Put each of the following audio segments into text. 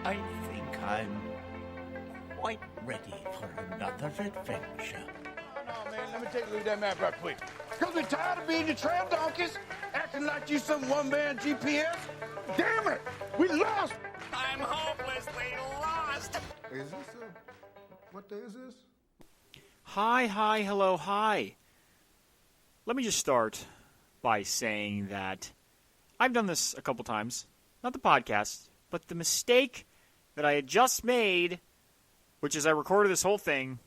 I think I'm quite ready for another adventure. No, man, let me take a look at that map right quick. Because we're tired of being the trail donkeys, acting like you some one-man GPS. Damn it! We lost! I'm hopelessly lost! Is this what day is this? Hi, hello, hi. Let me just start by saying that I've done this a couple times. Not the podcast, but the mistake that I had just made, which is I recorded this whole thing,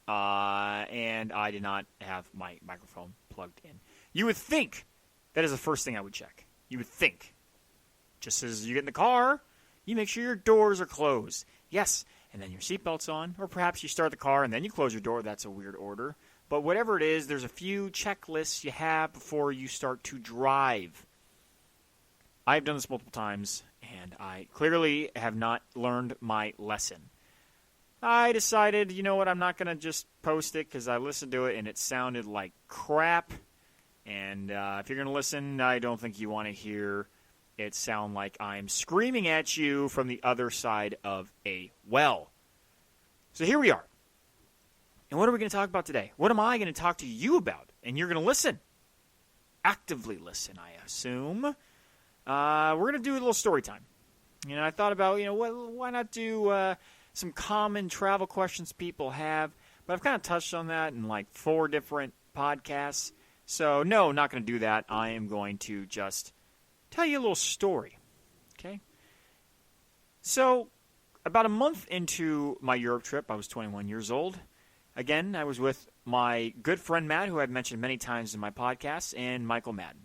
and I did not have my microphone plugged in. You would think that is the first thing I would check. You would think. Just as you get in the car, you make sure your doors are closed. Yes, and then your seatbelt's on, or perhaps you start the car and then you close your door. That's a weird order. But whatever it is, there's a few checklists you have before you start to drive. I've done this multiple times, and I clearly have not learned my lesson. I decided, you know what, I'm not going to just post it because I listened to it and it sounded like crap. And if you're going to listen, I don't think you want to hear it sound like I'm screaming at you from the other side of a well. So here we are. And what are we going to talk about today? What am I going to talk to you about? And you're going to listen. Actively listen, I assume. We're going to do a little story time. You know, I thought about, why not do some common travel questions people have. But I've kind of touched on that in like 4 different podcasts. So, no, not going to do that. I am going to just tell you a little story. Okay? So, about a month into my Europe trip, I was 21 years old. Again, I was with my good friend Matt, who I've mentioned many times in my podcast, and Michael Madden.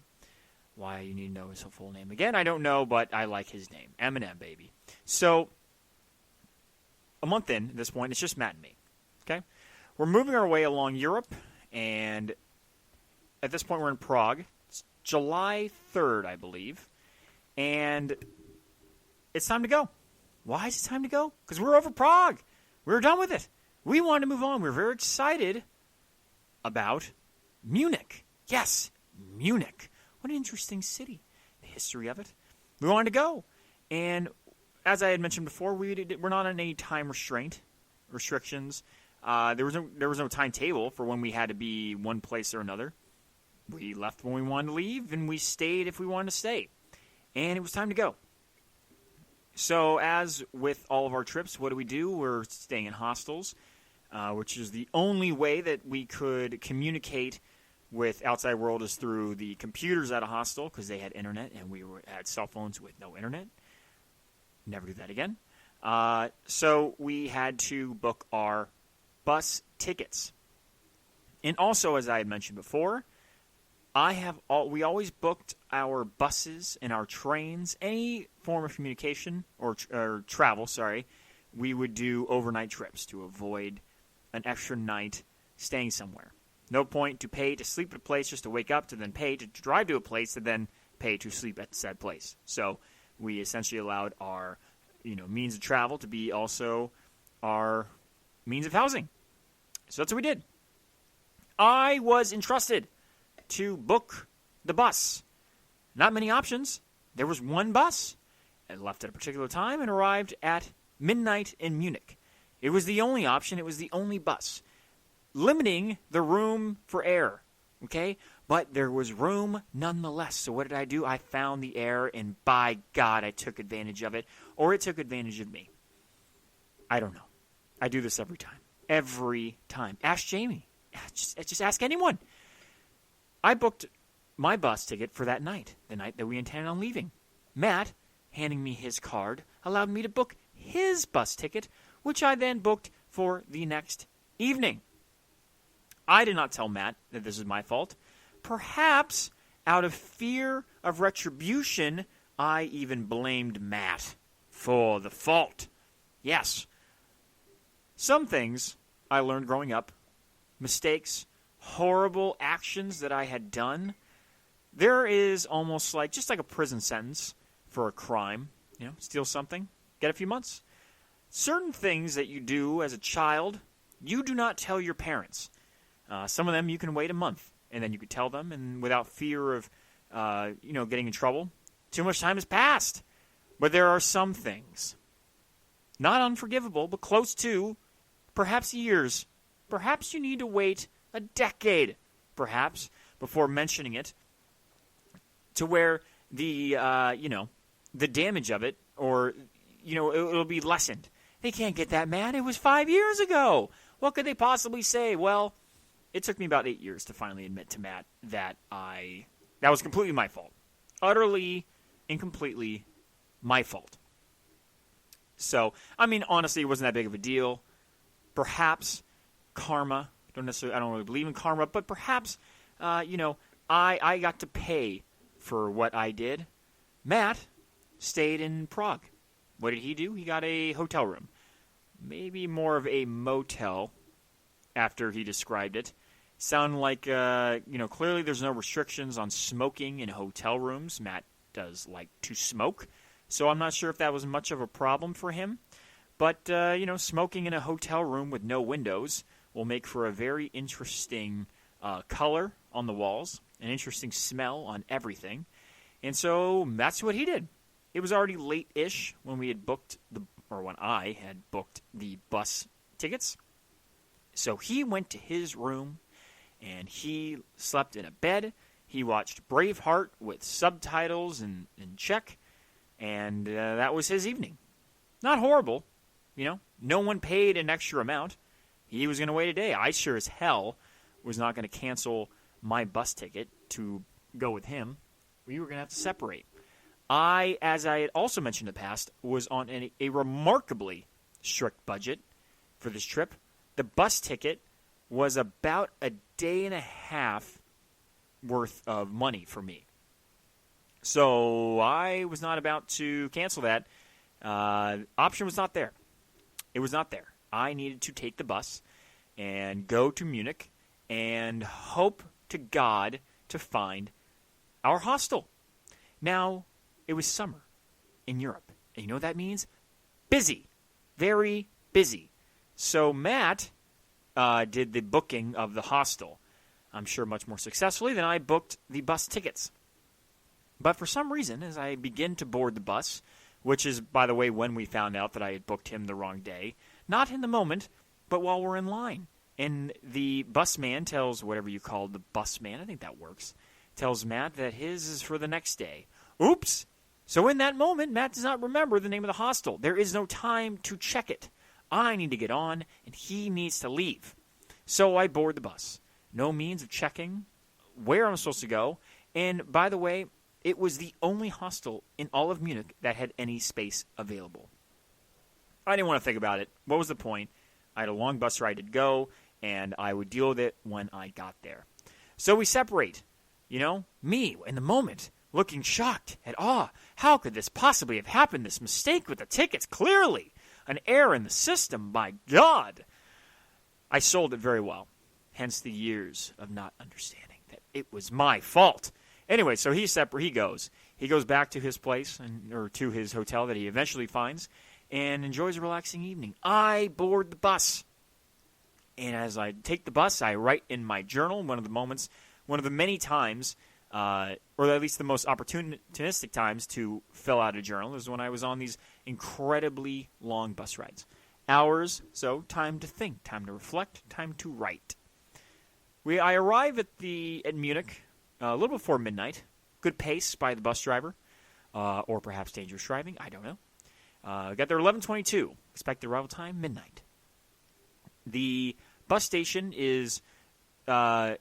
Why you need to know his full name again, I don't know, but I like his name. Eminem, baby. So, a month in, at this point, it's just Matt and me. Okay? We're moving our way along Europe, and at this point we're in Prague. It's July 3rd, I believe. And it's time to go. Why is it time to go? Because we're over Prague. We're done with it. We wanted to move on. We were very excited about Munich. Yes, Munich. What an interesting city. The history of it. We wanted to go. And as I had mentioned before, we're not on any time restrictions. There was no timetable for when we had to be one place or another. We left when we wanted to leave, and we stayed if we wanted to stay. And it was time to go. So as with all of our trips, what do? We're staying in hostels, which is the only way that we could communicate with outside world is through the computers at a hostel because they had internet and we had cell phones with no internet. Never do that again. So we had to book our bus tickets. And also, as I had mentioned before, we always booked our buses and our trains, any form of communication or travel, we would do overnight trips to avoid an extra night staying somewhere. No point to pay to sleep at a place just to wake up, to then pay to drive to a place, to then pay to sleep at said place. So we essentially allowed our means of travel to be also our means of housing. So that's what we did. I was entrusted to book the bus. Not many options. There was one bus. It left at a particular time and arrived at midnight in Munich. It was the only option. It was the only bus. Limiting the room for air. Okay? But there was room nonetheless. So what did I do? I found the air, and by God, I took advantage of it. Or it took advantage of me. I don't know. I do this every time. Every time. Ask Jamie. Just ask anyone. I booked my bus ticket for that night, the night that we intended on leaving. Matt, handing me his card, allowed me to book his bus ticket, which I then booked for the next evening. I did not tell Matt that this is my fault. Perhaps out of fear of retribution, I even blamed Matt for the fault. Yes. Some things I learned growing up, mistakes, horrible actions that I had done, there is almost just like a prison sentence for a crime. Steal something, get a few months. Certain things that you do as a child, you do not tell your parents. Some of them you can wait a month, and then you could tell them, and without fear of, getting in trouble. Too much time has passed. But there are some things Not unforgivable, but close to, perhaps years. Perhaps you need to wait a decade, perhaps, before mentioning it, to where the damage of it, or, it'll be lessened. They can't get that mad. It was 5 years ago. What could they possibly say? Well, it took me about 8 years to finally admit to Matt that was completely my fault. Utterly and completely my fault. So, honestly, it wasn't that big of a deal. Perhaps karma. I don't really believe in karma, but perhaps, I got to pay for what I did. Matt stayed in Prague. What did he do? He got a hotel room. Maybe more of a motel after he described it. Sound like, clearly there's no restrictions on smoking in hotel rooms. Matt does like to smoke, so I'm not sure if that was much of a problem for him. But, smoking in a hotel room with no windows will make for a very interesting color on the walls, an interesting smell on everything. And so that's what he did. It was already late-ish when we had when I had booked the bus tickets. So he went to his room, and he slept in a bed. He watched Braveheart with subtitles in Czech, and that was his evening. Not horrible, No one paid an extra amount. He was going to wait a day. I sure as hell was not going to cancel my bus ticket to go with him. We were going to have to separate. I, as I had also mentioned in the past, was on a remarkably strict budget for this trip. The bus ticket was about a day and a half worth of money for me. So I was not about to cancel that. Option was not there. It was not there. I needed to take the bus and go to Munich and hope to God to find our hostel. Now, it was summer in Europe. And you know what that means? Busy. Very busy. So Matt did the booking of the hostel. I'm sure much more successfully than I booked the bus tickets. But for some reason, as I begin to board the bus, which is, by the way, when we found out that I had booked him the wrong day, not in the moment, but while we're in line. And the busman tells, whatever you call the busman, I think that works, tells Matt that his is for the next day. Oops! So in that moment, Matt does not remember the name of the hostel. There is no time to check it. I need to get on, and he needs to leave. So I board the bus. No means of checking where I'm supposed to go. And, by the way, it was the only hostel in all of Munich that had any space available. I didn't want to think about it. What was the point? I had a long bus ride to go, and I would deal with it when I got there. So we separate. Me, in the moment, looking shocked at awe. How could this possibly have happened? This mistake with the tickets, clearly. An error in the system, my God. I sold it very well. Hence the years of not understanding that it was my fault. Anyway, so he's separate. He goes back to his place, or to his hotel that he eventually finds, and enjoys a relaxing evening. I board the bus. And as I take the bus, I write in my journal, one of the many times, or at least the most opportunistic times to fill out a journal, is when I was on these incredibly long bus rides. Hours, so time to think, time to reflect, time to write. I arrive at Munich a little before midnight. Good pace by the bus driver, or perhaps dangerous driving, I don't know. Got there 11:22. Expected arrival time, midnight. The bus station is, it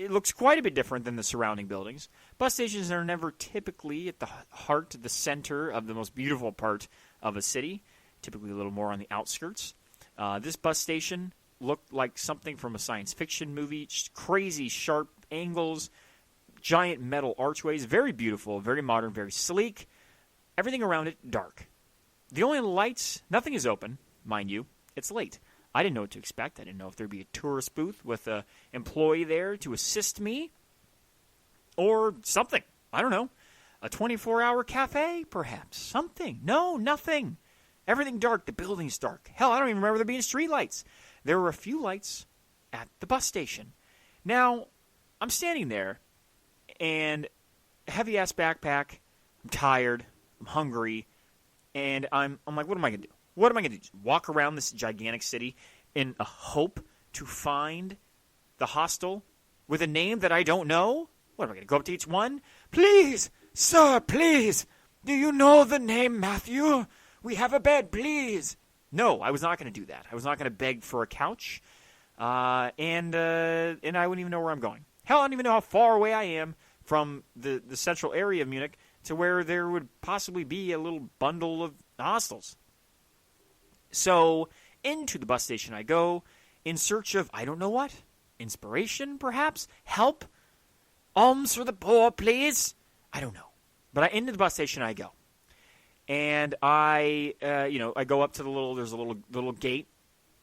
looks quite a bit different than the surrounding buildings. Bus stations are never typically at the heart, the center of the most beautiful part of a city, typically a little more on the outskirts. This bus station looked like something from a science fiction movie. Just crazy sharp angles, giant metal archways, very beautiful, very modern, very sleek. Everything around it dark. The only lights, nothing is open, mind you. It's late. I didn't know what to expect. I didn't know if there'd be a tourist booth with an employee there to assist me or something. I don't know. A 24-hour cafe, perhaps. Something. No, nothing. Everything dark. The building's dark. Hell, I don't even remember there being street lights. There were a few lights at the bus station. Now, I'm standing there, and heavy-ass backpack. I'm tired. I'm hungry. And I'm like, what am I going to do? What am I going to do? Just walk around this gigantic city in a hope to find the hostel with a name that I don't know? What am I going to go up to each one? Please, sir, please. Do you know the name Matthew? We have a bed, please. No, I was not going to do that. I was not going to beg for a couch. And I wouldn't even know where I'm going. Hell, I don't even know how far away I am from the central area of Munich to where there would possibly be a little bundle of hostels. So, into the bus station I go, in search of, I don't know what, inspiration, perhaps? Help? Alms for the poor, please? I don't know. But into the bus station I go. And I go up to there's a little gate,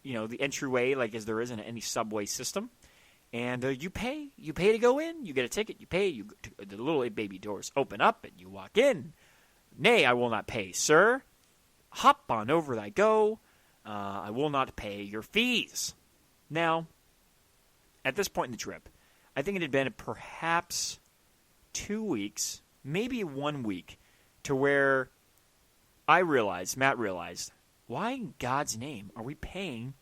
the entryway, like as there is in any subway system. And you pay to go in. You get a ticket, you pay. The little baby doors open up, and you walk in. Nay, I will not pay, sir. Hop on over I go. I will not pay your fees. Now, at this point in the trip, I think it had been perhaps 2 weeks, maybe 1 week, to where Matt realized, why in God's name are we paying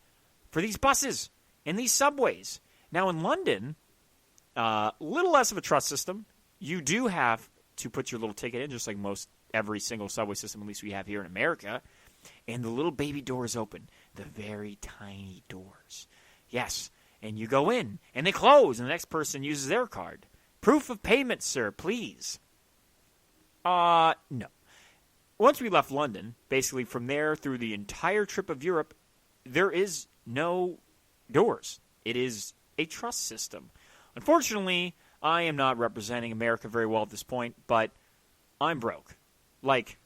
for these buses and these subways? Now, in London, a little less of a trust system. You do have to put your little ticket in, just like every single subway system, at least we have here in America. And the little baby doors open, the very tiny doors. Yes, and you go in, and they close, and the next person uses their card. Proof of payment, sir, please. No. Once we left London, basically from there through the entire trip of Europe, there is no doors. It is a trust system. Unfortunately, I am not representing America very well at this point, but I'm broke. Like,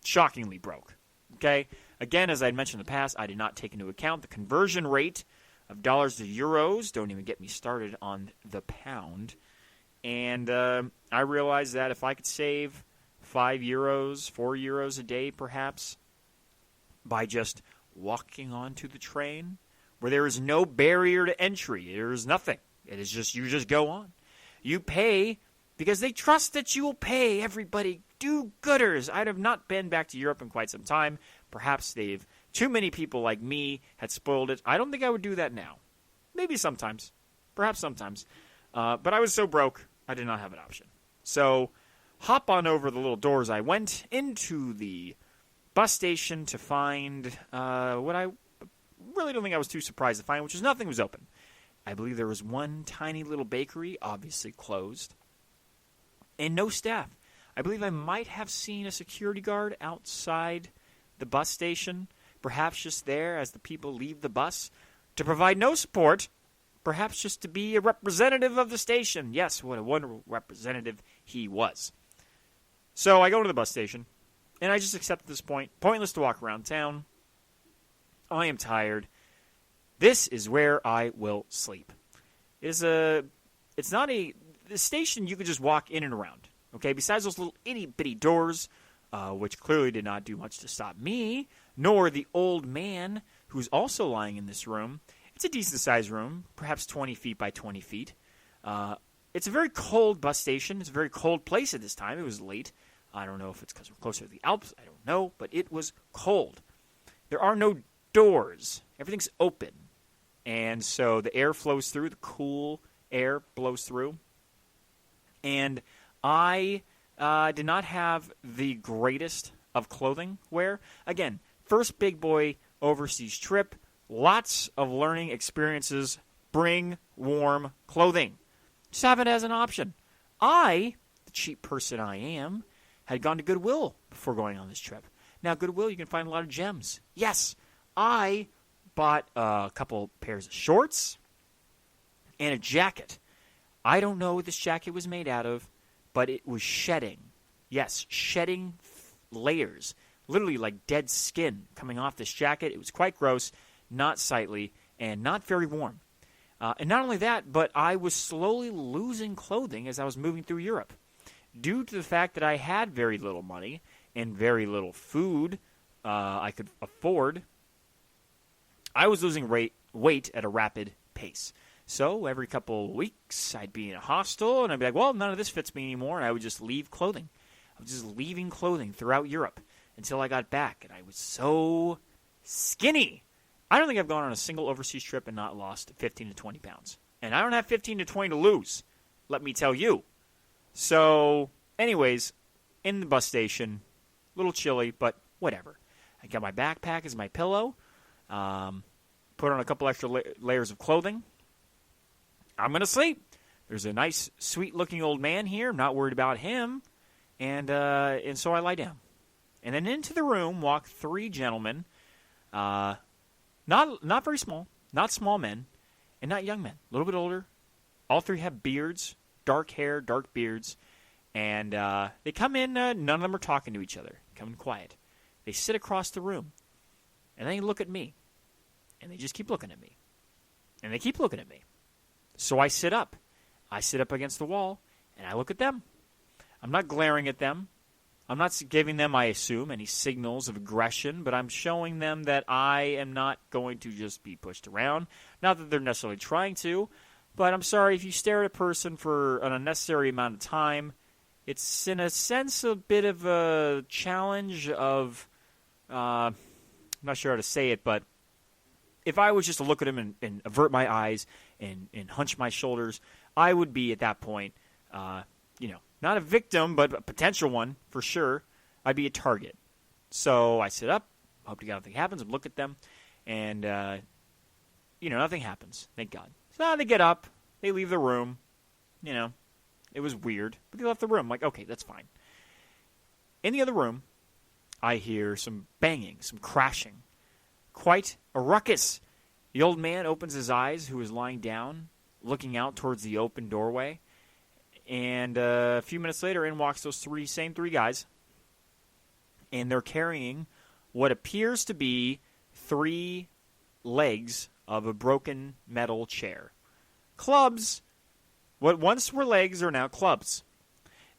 shockingly broke. Okay? Again, as I had mentioned in the past, I did not take into account the conversion rate of dollars to euros. Don't even get me started on the pound. And I realized that if I could save 5 euros, 4 euros a day perhaps, by just walking onto the train, where there is no barrier to entry. There is nothing. It is just, you just go on. You pay because they trust that you will pay. Everybody, do-gooders. I have not been back to Europe in quite some time. Perhaps too many people like me had spoiled it. I don't think I would do that now. Maybe sometimes. Perhaps sometimes. But I was so broke, I did not have an option. So, hop on over the little doors. I went into the bus station to find what I really don't think I was too surprised to find, which is nothing was open. I believe there was one tiny little bakery, obviously closed, and no staff. I believe I might have seen a security guard outside the bus station, perhaps just there as the people leave the bus, to provide no support, perhaps just to be a representative of the station. Yes, what a wonderful representative he was. So I go to the bus station, and I just accept at this point, pointless to walk around town. I am tired. This is where I will sleep. The station you could just walk in and around. Okay, besides those little itty-bitty doors, which clearly did not do much to stop me, nor the old man who's also lying in this room. It's a decent-sized room, perhaps 20 feet by 20 feet. It's a very cold bus station. It's a very cold place at this time. It was late. I don't know if it's because we're closer to the Alps. I don't know, but it was cold. There are no doors. Everything's open. And so the air flows through. The cool air blows through. And I did not have the greatest of clothing wear. Again, first big boy overseas trip. Lots of learning experiences. Bring warm clothing. Just have it as an option. I, the cheap person I am, had gone to Goodwill before going on this trip. Now, Goodwill, you can find a lot of gems. Yes, I bought a couple pairs of shorts and a jacket. I don't know what this jacket was made out of, but it was shedding. Yes, shedding layers. Literally like dead skin coming off this jacket. It was quite gross, not sightly, and not very warm. And not only that, but I was slowly losing clothing as I was moving through Europe. Due to the fact that I had very little money and very little food I could afford, I was losing weight at a rapid pace. So every couple of weeks, I'd be in a hostel, and I'd be like, well, none of this fits me anymore, and I would just leave clothing. I was just leaving clothing throughout Europe. until I got back, and I was so skinny. I don't think I've gone on a single overseas trip and not lost 15 to 20 pounds. And I don't have 15 to 20 to lose, let me tell you. So, anyways, in the bus station, a little chilly, but whatever. I got my backpack as my pillow, put on a couple extra layers of clothing. I'm going to sleep. There's a nice, sweet-looking old man here. I'm not worried about him. And so I lie down. And then into the room walk three gentlemen, not very small, not small men, and not young men, a little bit older. All three have beards, dark hair, dark beards. And they come in, none of them are talking to each other, come in quiet. They sit across the room, and they look at me. And they just keep looking at me. And they keep looking at me. So I sit up. I sit up against the wall, and I look at them. I'm not glaring at them. I'm not giving them, I assume, any signals of aggression, but I'm showing them that I am not going to just be pushed around. Not that they're necessarily trying to, but I'm sorry, if you stare at a person for an unnecessary amount of time, it's in a sense a bit of a challenge of, I'm not sure how to say it, but if I was just to look at him and avert my eyes and hunch my shoulders, I would be at that point, not a victim, but a potential one for sure. I'd be a target. So I sit up, hope to God nothing happens, and look at them, and nothing happens. Thank God. So they get up, they leave the room. It was weird, but they left the room. I'm like, okay, that's fine. In the other room, I hear some banging, some crashing. Quite a ruckus. The old man opens his eyes, who is lying down, looking out towards the open doorway. And a few minutes later, in walks those same three guys. And they're carrying what appears to be 3 legs of a broken metal chair. Clubs. What once were legs are now clubs.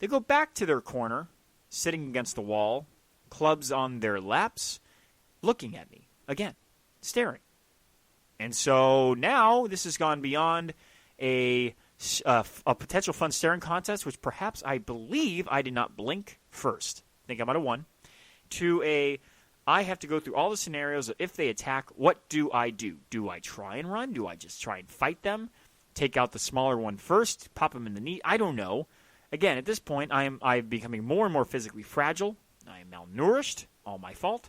They go back to their corner, sitting against the wall, clubs on their laps, looking at me. Again, staring. And so now this has gone beyond a potential fun staring contest, which perhaps I believe I did not blink first. I think I might have won. To I have to go through all the scenarios of if they attack, what do I do? Do I try and run? Do I just try and fight them? Take out the smaller one first? Pop them in the knee? I don't know. Again, at this point, I'm becoming more and more physically fragile. I am malnourished. All my fault.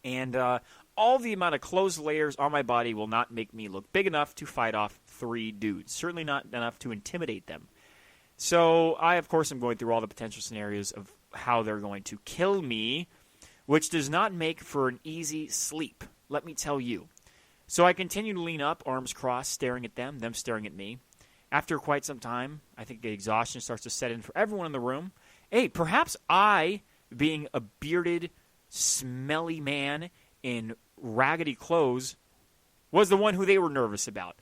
And all the amount of clothes layers on my body will not make me look big enough to fight off 3 dudes. Certainly not enough to intimidate them. So I, of course, am going through all the potential scenarios of how they're going to kill me, which does not make for an easy sleep, let me tell you. So I continue to lean up, arms crossed, staring at them staring at me. After quite some time, I think the exhaustion starts to set in for everyone in the room. Hey, perhaps I, being a bearded, smelly man in raggedy clothes, was the one who they were nervous about.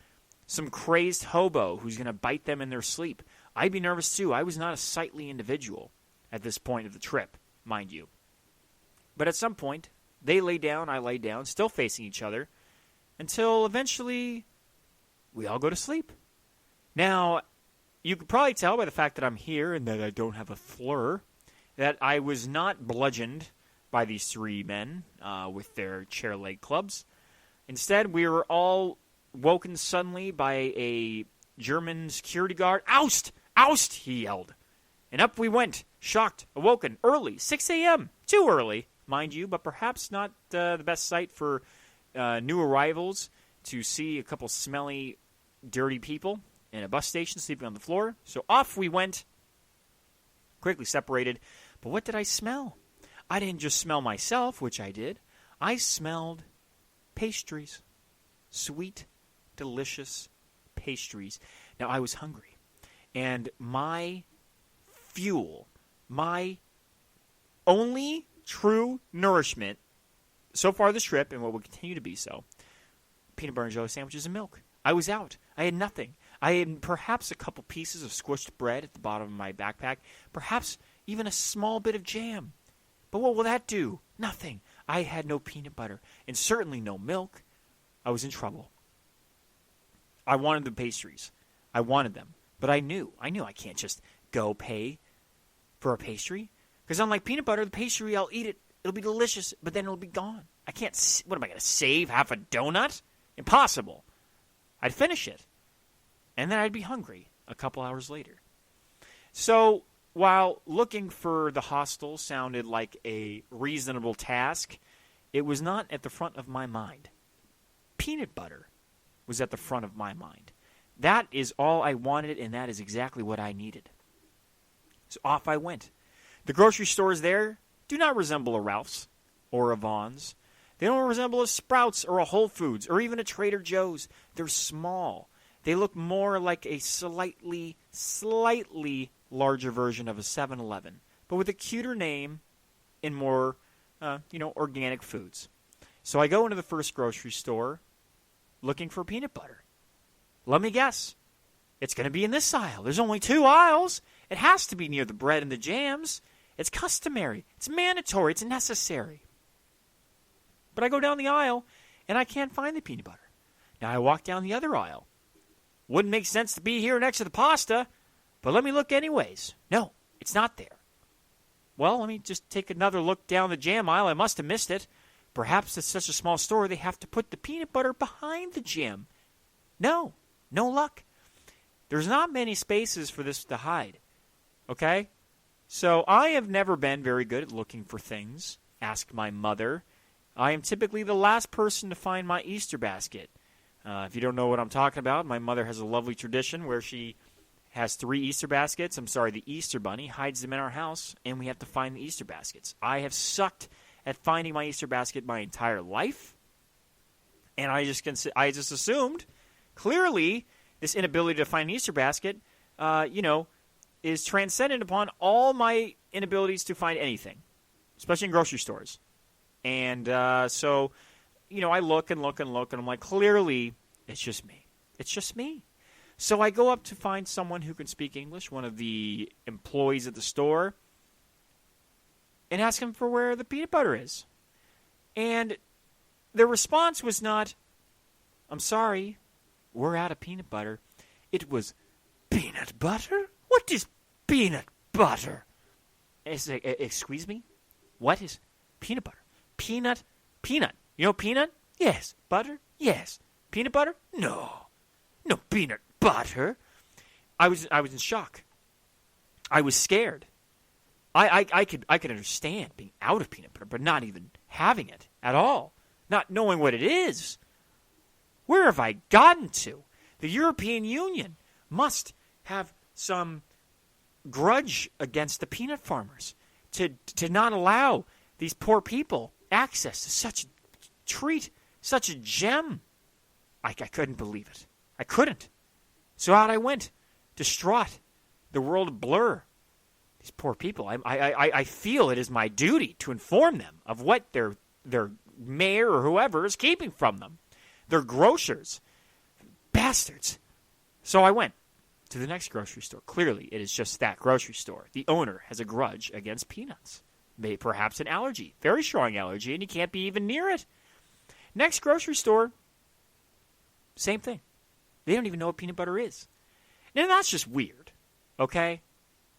Some crazed hobo who's going to bite them in their sleep. I'd be nervous too. I was not a sightly individual at this point of the trip, mind you. But at some point, they lay down, I lay down, still facing each other, until eventually we all go to sleep. Now, you could probably tell by the fact that I'm here and that I don't have a fleur that I was not bludgeoned by these 3 men with their chair leg clubs. Instead, we were all woken suddenly by a German security guard. Oust! Oust! He yelled. And up we went, shocked, awoken, early, 6 a.m. Too early, mind you, but perhaps not the best sight for new arrivals to see a couple smelly, dirty people in a bus station sleeping on the floor. So off we went, quickly separated. But what did I smell? I didn't just smell myself, which I did. I smelled pastries. Sweet, delicious pastries. Now, I was hungry. And my fuel, my only true nourishment so far this trip, and what will continue to be so, peanut butter and jelly sandwiches and milk. I was out. I had nothing. I had perhaps a couple pieces of squished bread at the bottom of my backpack, perhaps even a small bit of jam. But what will that do? Nothing. I had no peanut butter, and certainly no milk. I was in trouble. I wanted the pastries. I wanted them. But I knew I can't just go pay for a pastry. Because unlike peanut butter, the pastry, I'll eat it. It'll be delicious, but then it'll be gone. I can't, what am I going to save? Half a donut? Impossible. I'd finish it. And then I'd be hungry a couple hours later. So while looking for the hostel sounded like a reasonable task, it was not at the front of my mind. Peanut butter was at the front of my mind. That is all I wanted, and that is exactly what I needed. So off I went. The grocery stores there do not resemble a Ralph's or a Vaughn's. They don't resemble a Sprouts or a Whole Foods or even a Trader Joe's. They're small. They look more like a slightly larger version of a 7-Eleven, but with a cuter name and more, organic foods. So I go into the first grocery store looking for peanut butter. Let me guess. It's going to be in this aisle. There's only 2 aisles. It has to be near the bread and the jams. It's customary. It's mandatory. It's necessary. But I go down the aisle, and I can't find the peanut butter. Now I walk down the other aisle. Wouldn't make sense to be here next to the pasta, but let me look anyways. No, it's not there. Well, let me just take another look down the jam aisle. I must have missed it. Perhaps it's such a small store they have to put the peanut butter behind the jam. No luck. There's not many spaces for this to hide. Okay? So I have never been very good at looking for things. Ask my mother. I am typically the last person to find my Easter basket. If you don't know what I'm talking about, my mother has a lovely tradition where she has 3 Easter baskets. The Easter Bunny hides them in our house, and we have to find the Easter baskets. I have sucked at finding my Easter basket my entire life, and I just assumed, clearly, this inability to find an Easter basket, is transcendent upon all my inabilities to find anything, especially in grocery stores. And so, I look and look and look, and I'm like, clearly, it's just me. It's just me. So I go up to find someone who can speak English, one of the employees at the store, and ask him for where the peanut butter is. And the response was not, I'm sorry, we're out of peanut butter. It was, peanut butter? What is peanut butter? It's like, excuse me? What is peanut butter? Peanut. You know peanut? Yes. Butter? Yes. Peanut butter? No peanut butter. I was in shock. I was scared. I could understand being out of peanut butter, but not even having it at all. Not knowing what it is. Where have I gotten to? The European Union must have some grudge against the peanut farmers to not allow these poor people access to such a treat, such a gem. I couldn't believe it. I couldn't. So out I went, distraught. The world blur. These poor people. I feel it is my duty to inform them of what their mayor or whoever is keeping from them. They're grocers. Bastards. So I went to the next grocery store. Clearly, it is just that grocery store. The owner has a grudge against peanuts. Maybe perhaps an allergy. Very strong allergy, and you can't be even near it. Next grocery store, same thing. They don't even know what peanut butter is. Now, that's just weird, okay?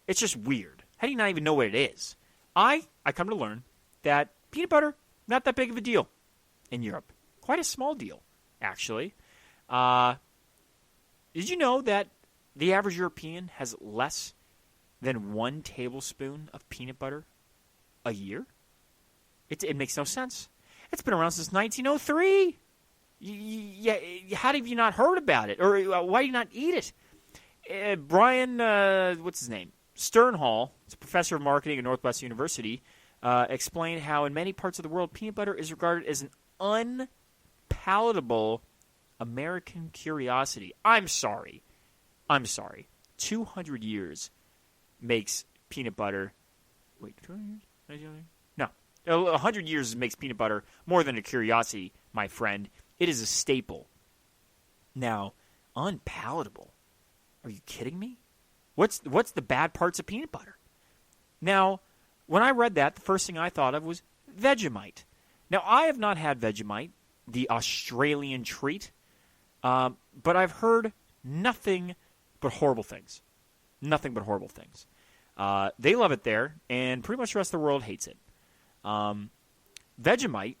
It's just weird. How do you not even know what it is? I come to learn that peanut butter, not that big of a deal in Europe. Quite a small deal, actually. Did you know that the average European has less than 1 tablespoon of peanut butter a year? It makes no sense. It's been around since 1903. How have you not heard about it? Or why do you not eat it? Brian, what's his name? Sternhall, he's a professor of marketing at Northwestern University, explained how in many parts of the world, peanut butter is regarded as an unpalatable American curiosity. I'm sorry. 200 years makes peanut butter... Wait, 200 years? No. 100 years makes peanut butter more than a curiosity, my friend. It is a staple. Now, unpalatable. Are you kidding me? What's the bad parts of peanut butter? Now, when I read that, the first thing I thought of was Vegemite. Now, I have not had Vegemite, the Australian treat, but I've heard nothing but horrible things. Nothing but horrible things. They love it there, and pretty much the rest of the world hates it. Vegemite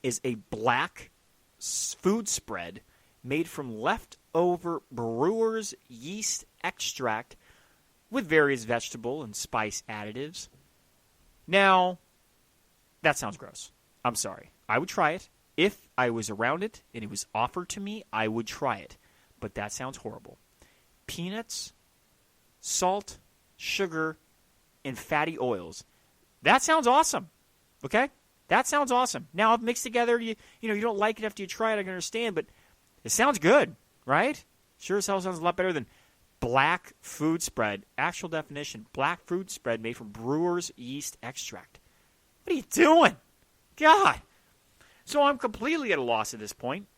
is a black food spread made from leftover brewer's yeast extract with various vegetable and spice additives. Now, that sounds gross. I'm sorry. I would try it. If I was around it and it was offered to me, I would try it. But that sounds horrible. Peanuts, salt, sugar, and fatty oils. That sounds awesome. Okay? That sounds awesome. Now, if mixed together, you don't like it after you try it, I can understand, but it sounds good, right? Sure as hell sounds a lot better than black food spread. Actual definition, black food spread made from brewer's yeast extract. What are you doing? God. So I'm completely at a loss at this point.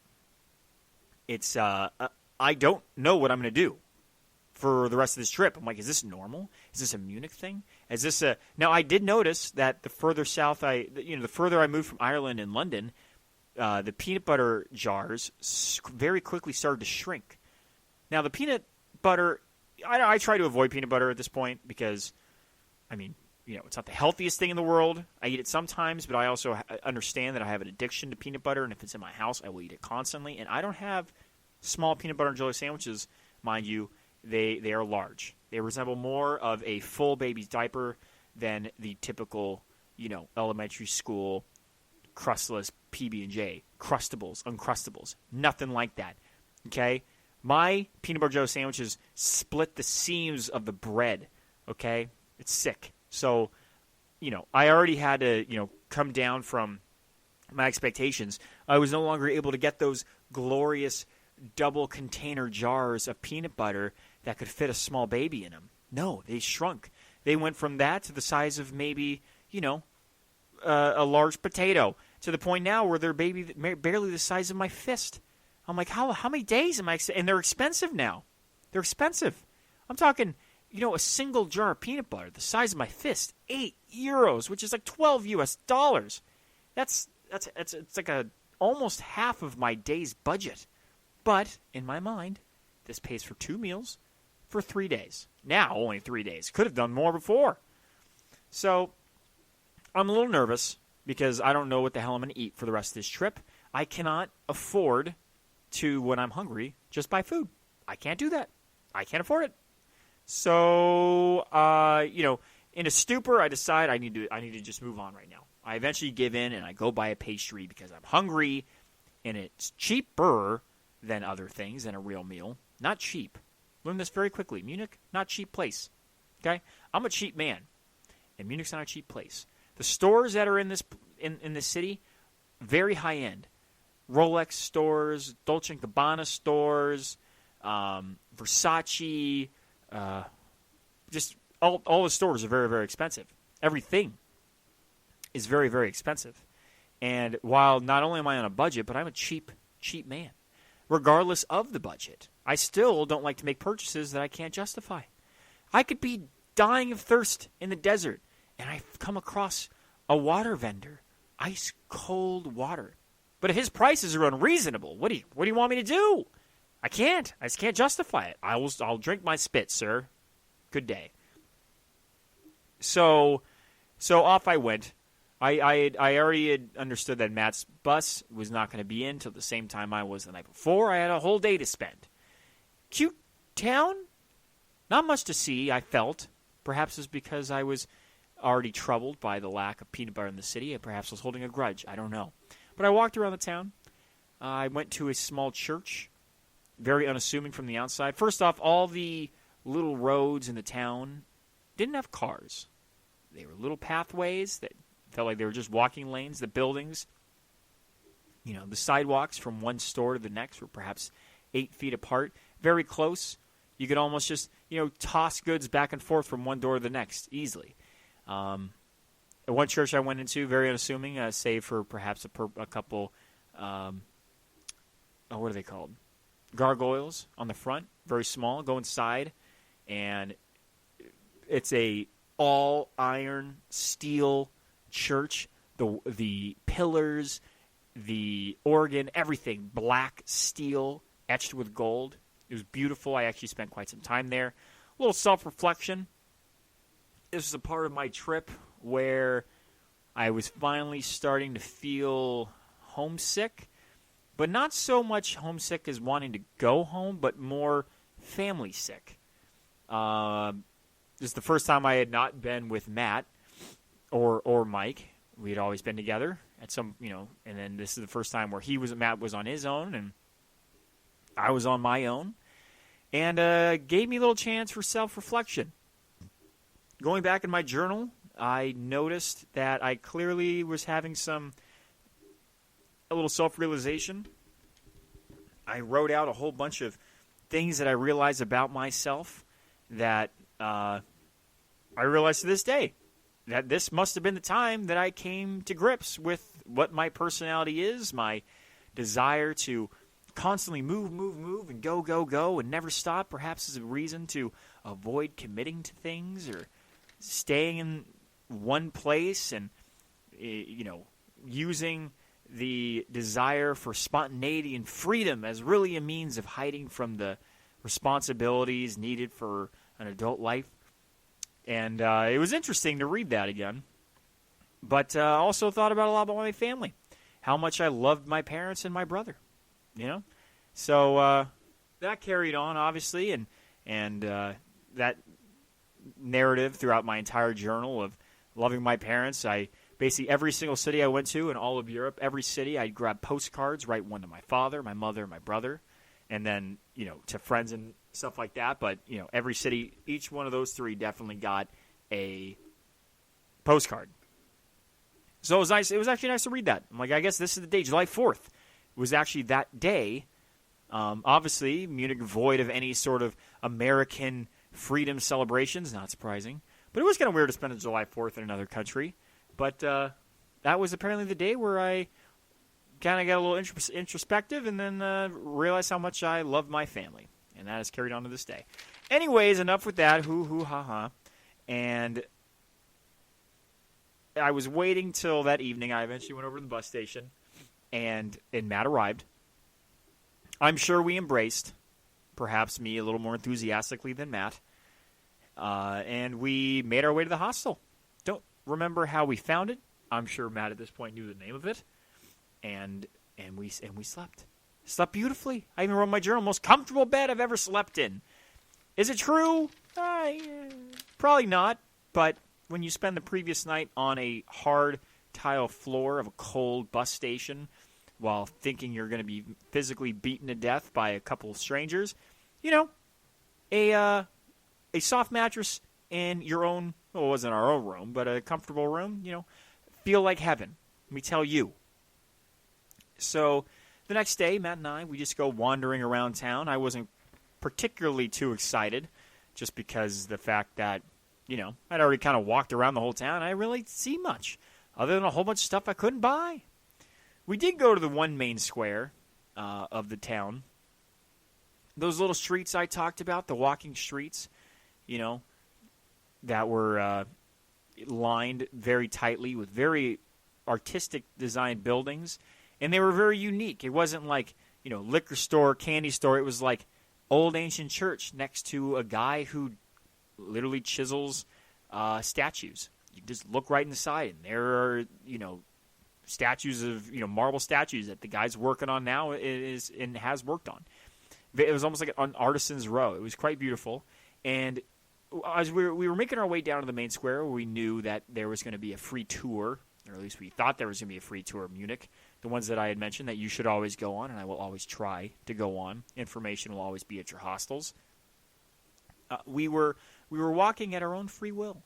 It's, I don't know what I'm going to do for the rest of this trip. I'm like, is this normal? Is this a Munich thing? Is this a... Now, I did notice that the further south the further I moved from Ireland and London, the peanut butter jars very quickly started to shrink. Now, the peanut butter, I try to avoid peanut butter at this point because, I mean, it's not the healthiest thing in the world. I eat it sometimes, but I also understand that I have an addiction to peanut butter, and if it's in my house, I will eat it constantly. And I don't have small peanut butter and jelly sandwiches, mind you. They are large. They resemble more of a full baby's diaper than the typical, elementary school crustless PB&J, Crustables, Uncrustables. Nothing like that. Okay? My peanut butter jelly sandwiches split the seams of the bread. Okay? It's sick. So, I already had to, come down from my expectations. I was no longer able to get those glorious double container jars of peanut butter that could fit a small baby in them. No, they shrunk. They went from that to the size of maybe, a large potato, to the point now where they're barely the size of my fist. I'm like, how many days am I? And they're expensive now. They're expensive. I'm talking, a single jar of peanut butter the size of my fist, €8, which is like $12. That's it's like almost half of my day's budget. But in my mind, this pays for 2 meals for 3 days. Now only 3 days. Could have done more before. So I'm a little nervous because I don't know what the hell I'm going to eat for the rest of this trip. I cannot afford to, when I'm hungry, just buy food. I can't do that. I can't afford it. So, in a stupor, I decide I need to just move on right now. I eventually give in and I go buy a pastry because I'm hungry, and it's cheaper than other things than a real meal. Not cheap. Learn this very quickly. Munich, not cheap place. Okay? I'm a cheap man, and Munich's not a cheap place. The stores that are in this city, very high end. Rolex stores, Dolce & Gabbana stores, Versace, just all the stores are very, very expensive. Everything is very, very expensive. And while not only am I on a budget, but I'm a cheap man. Regardless of the budget, I still don't like to make purchases that I can't justify. I could be dying of thirst in the desert, and I come across a water vendor, ice cold water. But if his prices are unreasonable, what do you want me to do? I just can't justify it. I'll drink my spit, sir. Good day. So off I went. I already had understood that Matt's bus was not going to be in till the same time I was the night before. I had a whole day to spend. Cute town? Not much to see, I felt. Perhaps it's because I was already troubled by the lack of peanut butter in the city, and perhaps was holding a grudge. I don't know. But I walked around the town. I went to a small church, very unassuming from the outside. First off, all the little roads in the town didn't have cars. They were little pathways that felt like they were just walking lanes. The buildings, the sidewalks from one store to the next were perhaps 8 feet apart, very close. You could almost just, toss goods back and forth from one door to the next easily. One church I went into, very unassuming, save for perhaps a couple, what are they called? Gargoyles on the front, very small. Go inside, and it's a all iron steel church. The pillars, the organ, everything black steel etched with gold. It was beautiful. I actually spent quite some time there. A little self-reflection. this was a part of my trip where I was finally starting to feel homesick, but not so much homesick as wanting to go home, but more family sick. This is the first time I had not been with Matt or Mike. We had always been together at some, and then this is the first time where Matt was on his own and I was on my own, and gave me a little chance for self-reflection. Going back in my journal, I noticed that I clearly was having a little self-realization. I wrote out a whole bunch of things that I realized about myself that I realize to this day that this must have been the time that I came to grips with what my personality is, my desire to constantly move, and go, and never stop, perhaps as a reason to avoid committing to things or staying in one place and, using the desire for spontaneity and freedom as really a means of hiding from the responsibilities needed for an adult life. And it was interesting to read that again. But also thought about a lot about my family, how much I loved my parents and my brother, So that carried on, obviously, and that narrative throughout my entire journal of loving my parents. I basically, every single city I went to in all of Europe, every city, I'd grab postcards, write one to my father, my mother, my brother, and then, to friends and stuff like that. But, every city, each one of those three definitely got a postcard. So it was nice. It was actually nice to read that. I'm like, I guess this is the day. July 4th was actually that day. Obviously, Munich void of any sort of American freedom celebrations. Not surprising. But it was kind of weird to spend a July 4th in another country. But that was apparently the day where I kind of got a little introspective and then realized how much I love my family. And that has carried on to this day. Anyways, enough with that. Hoo, ha, ha. And I was waiting till that evening. I eventually went over to the bus station, and Matt arrived. I'm sure we embraced, perhaps me a little more enthusiastically than Matt, and we made our way to the hostel. Don't remember how we found it. I'm sure Matt at this point knew the name of it, and we slept. Slept beautifully. I even wrote in my journal, most comfortable bed I've ever slept in. Is it true? Probably not, but when you spend the previous night on a hard tile floor of a cold bus station while thinking you're going to be physically beaten to death by a couple of strangers, a soft mattress in your own, well, it wasn't our own room, but a comfortable room, feel like heaven. Let me tell you. So the next day, Matt and I, we just go wandering around town. I wasn't particularly too excited just because the fact that, I'd already kind of walked around the whole town. I didn't really see much other than a whole bunch of stuff I couldn't buy. We did go to the one main square of the town. Those little streets I talked about, the walking streets, that were lined very tightly with very artistic designed buildings. And they were very unique. It wasn't like, liquor store, candy store. It was like old ancient church next to a guy who literally chisels statues. You just look right inside, and there are, statues of, marble statues that the guy's working on now and has worked on. It was almost like an artisan's row. It was quite beautiful. And as we were making our way down to the main square, we knew that there was going to be a free tour, or at least we thought there was going to be a free tour of Munich. The ones that I had mentioned that you should always go on, and I will always try to go on. Information will always be at your hostels. We were walking at our own free will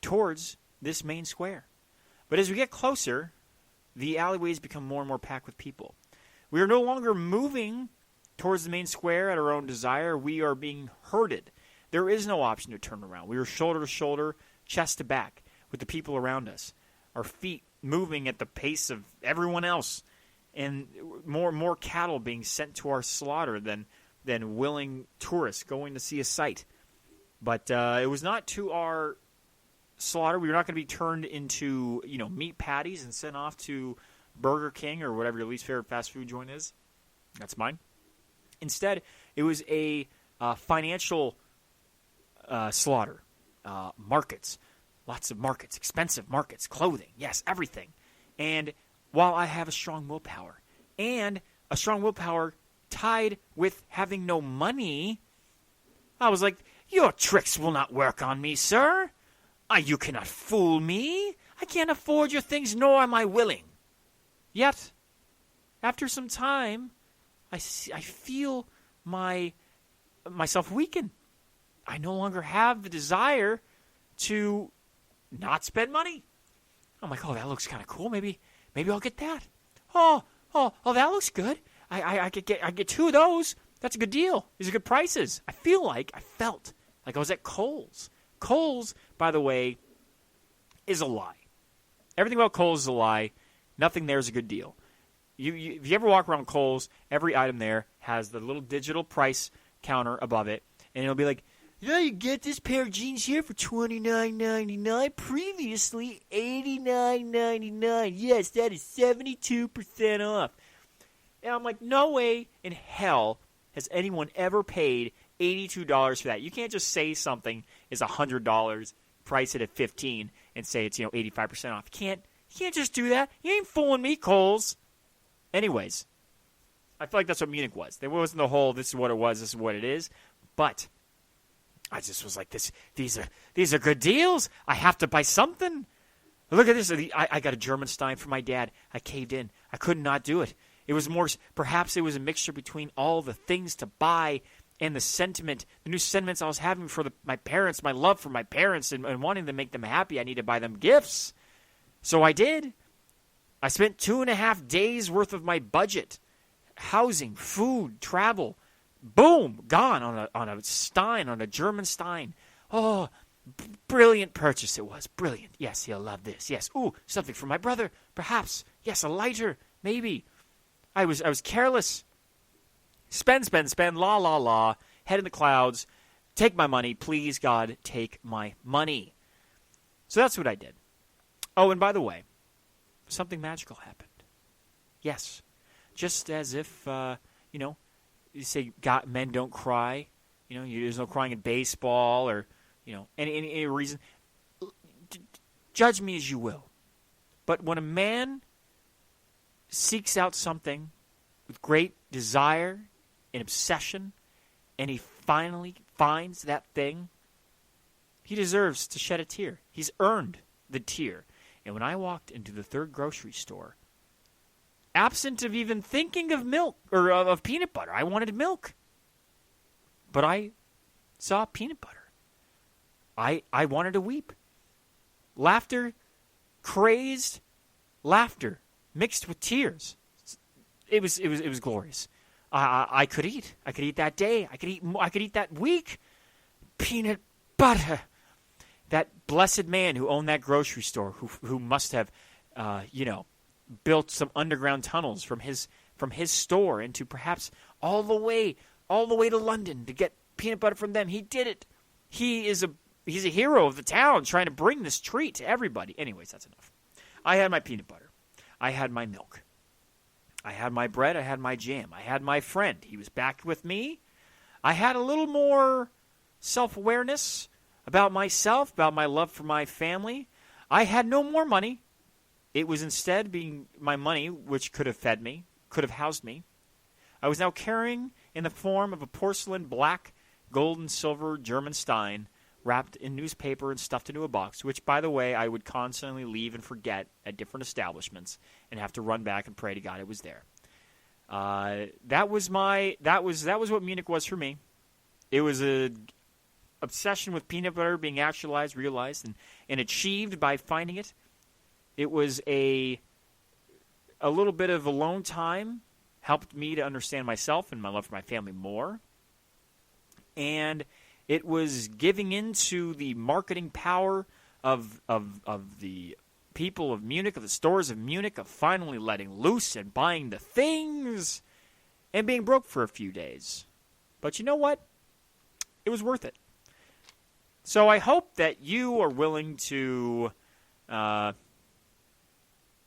towards this main square. But as we get closer, the alleyways become more and more packed with people. We are no longer moving towards the main square at our own desire. We are being herded. There is no option to turn around. We are shoulder to shoulder, chest to back with the people around us. Our feet moving at the pace of everyone else, and more cattle being sent to our slaughter than willing tourists going to see a sight. But it was not to our slaughter. We were not going to be turned into meat patties and sent off to Burger King or whatever your least favorite fast food joint is. That's mine. Instead, it was a financial slaughter. markets, lots of markets, expensive markets, clothing, yes, everything. And while I have a strong willpower, and a strong willpower tied with having no money, I was like, your tricks will not work on me, sir. You cannot fool me. I can't afford your things, nor am I willing. Yet, after some time, I feel myself weaken. I no longer have the desire to not spend money. I'm like, oh, that looks kind of cool. Maybe I'll get that. Oh, that looks good. I get 2 of those. That's a good deal. These are good prices. I felt like I was at Kohl's. Kohl's, by the way, is a lie. Everything about Kohl's is a lie. Nothing there is a good deal. If you ever walk around Kohl's, every item there has the little digital price counter above it, and it'll be like, yeah, you get this pair of jeans here for $29.99, previously $89.99. Yes, that is 72% off. And I'm like, no way in hell has anyone ever paid $82 for that. You can't just say something is $100, price it at $15, and say it's 85% off. You can't just do that. You ain't fooling me, Kohl's. Anyways, I feel like that's what Munich was. There wasn't the whole this is what it was, this is what it is. But I just was like, these are good deals. I have to buy something. Look at this. I got a German Stein for my dad. I caved in. I could not do it. It was perhaps it was a mixture between all the things to buy and the new sentiments I was having for my parents, my love for my parents, and wanting to make them happy. I need to buy them gifts. So I did. I spent 2.5 days worth of my budget. Housing, food, travel. Boom, gone on a German Stein. Oh, brilliant purchase it was. Brilliant. Yes, he'll love this. Yes. Ooh, something for my brother. Perhaps. Yes, a lighter. Maybe. I was careless. Spend, la, la, la. Head in the clouds. Take my money. Please, God, take my money. So that's what I did. Oh, and by the way, something magical happened. Yes. Just as if, you say men don't cry. There's no crying in baseball or, any reason. Judge me as you will. But when a man seeks out something with great desire and obsession, and he finally finds that thing, he deserves to shed a tear. He's earned the tear. And when I walked into the third grocery store, absent of even thinking of milk or of peanut butter, I wanted milk. But I saw peanut butter. I wanted to weep. Laughter, crazed laughter mixed with tears. It was glorious. I could eat. I could eat that day. I could eat that week. Peanut butter. That blessed man who owned that grocery store, who must have, built some underground tunnels from his store into perhaps all the way to London to get peanut butter from them. He did it. He's a hero of the town, trying to bring this treat to everybody. Anyways, that's enough. I had my peanut butter. I had my milk. I had my bread. I had my jam. I had my friend. He was back with me. I had a little more self-awareness about myself, about my love for my family. I had no more money. It was instead being my money, which could have fed me, could have housed me. I was now carrying in the form of a porcelain black, gold, and silver German Stein wrapped in newspaper and stuffed into a box, which, by the way, I would constantly leave and forget at different establishments and have to run back and pray to God it was there. That was what Munich was for me. It was a obsession with peanut butter being actualized, realized, and achieved by finding it. It was a little bit of alone time, helped me to understand myself and my love for my family more. And it was giving into the marketing power of the people of Munich, of the stores of Munich, of finally letting loose and buying the things and being broke for a few days. But you know what? It was worth it. So I hope that you are willing to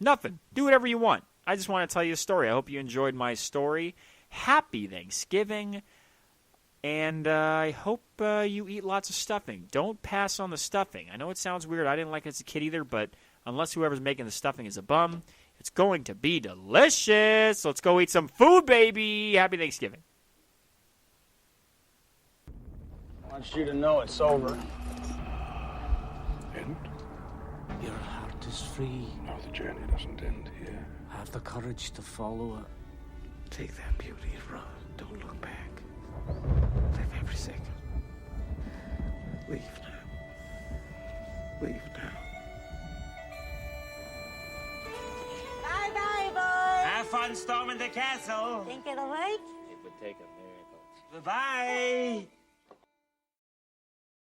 nothing. Do whatever you want. I just want to tell you a story. I hope you enjoyed my story. Happy Thanksgiving. And I hope you eat lots of stuffing. Don't pass on the stuffing. I know it sounds weird. I didn't like it as a kid either, but unless whoever's making the stuffing is a bum, it's going to be delicious. Let's go eat some food, baby. Happy Thanksgiving. I want you to know it's over. And? Your heart is free. No, the journey doesn't end here. Have the courage to follow it. Take that beauty and run. Don't look back. Live every second. Leave now. Leave now. Bye-bye, boys. Have fun storming the castle. Think it'll work? It would take a miracle. Bye-bye.